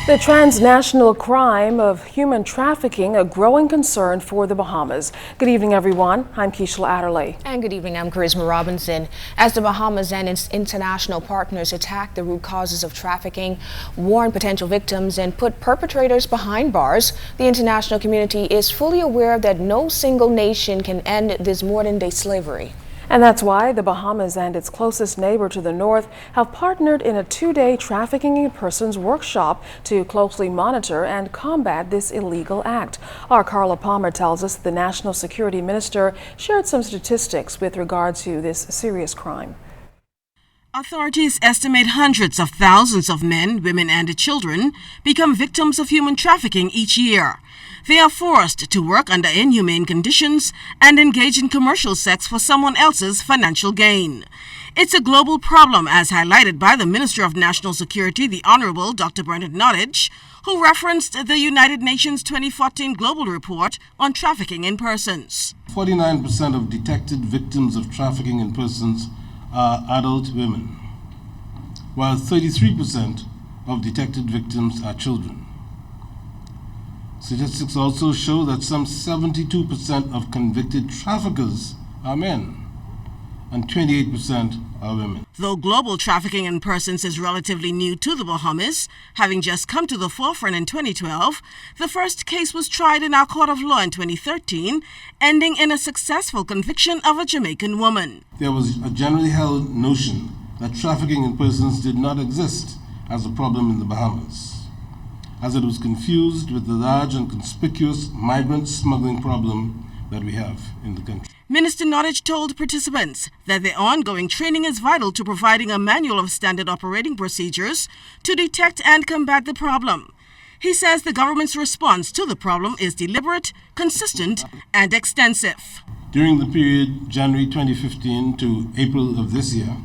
The transnational crime of human trafficking, a growing concern for the Bahamas. Good evening, everyone. I'm Keishla Adderley. And good evening, I'm Charisma Robinson. As the Bahamas and its international partners attack the root causes of trafficking, warn potential victims, and put perpetrators behind bars, the international community is fully aware that no single nation can end this modern-day slavery. And that's why the Bahamas and its closest neighbor to the north have partnered in a two-day Trafficking in Persons workshop to closely monitor and combat this illegal act. Our Carla Palmer tells us the National Security Minister shared some statistics with regard to this serious crime. Authorities estimate hundreds of thousands of men, women, and children become victims of human trafficking each year. They are forced to work under inhumane conditions and engage in commercial sex for someone else's financial gain. It's a global problem, as highlighted by the Minister of National Security, the Honorable Dr. Bernard Nottage, who referenced the United Nations 2014 Global Report on Trafficking in Persons. 49% of detected victims of trafficking in persons are adult women, while 33% of detected victims are children. Statistics also show that some 72% of convicted traffickers are men and 28% are women. Though global trafficking in persons is relatively new to the Bahamas, having just come to the forefront in 2012, the first case was tried in our court of law in 2013, ending in a successful conviction of a Jamaican woman. There was a generally held notion that trafficking in persons did not exist as a problem in the Bahamas, as it was confused with the large and conspicuous migrant smuggling problem that we have in the country. Minister Nottage told participants that their ongoing training is vital to providing a manual of standard operating procedures to detect and combat the problem. He says the government's response to the problem is deliberate, consistent, and extensive. During the period January 2015 to April of this year,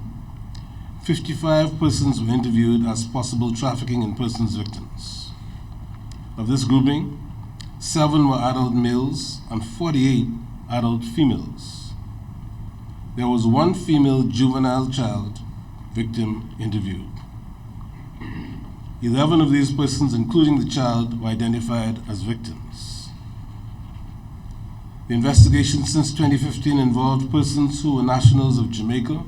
55 persons were interviewed as possible trafficking in persons victims. Of this grouping, 7 were adult males and 48 adult females. There was 1 female juvenile child victim interviewed. 11 of these persons, including the child, were identified as victims. The investigation since 2015 involved persons who were nationals of Jamaica,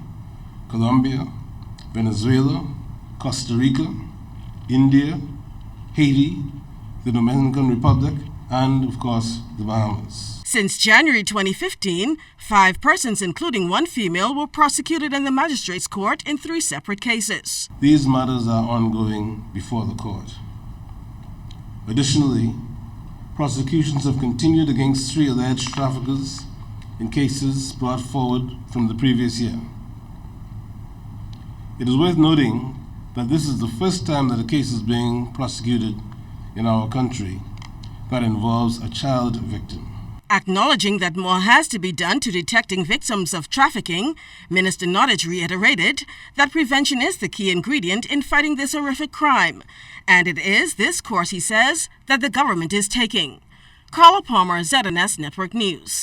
Colombia, Venezuela, Costa Rica, India, Haiti, the Dominican Republic, and, of course, the Bahamas. Since January 2015, 5 persons, including 1 female, were prosecuted in the magistrate's court in 3 separate cases. These matters are ongoing before the court. Additionally, prosecutions have continued against 3 alleged traffickers in cases brought forward from the previous year. It is worth noting that this is the first time that a case is being prosecuted in our country that involves a child victim. Acknowledging that more has to be done to detecting victims of trafficking, Minister Nottage reiterated that prevention is the key ingredient in fighting this horrific crime. And it is this course, he says, that the government is taking. Carla Palmer, ZNS Network News.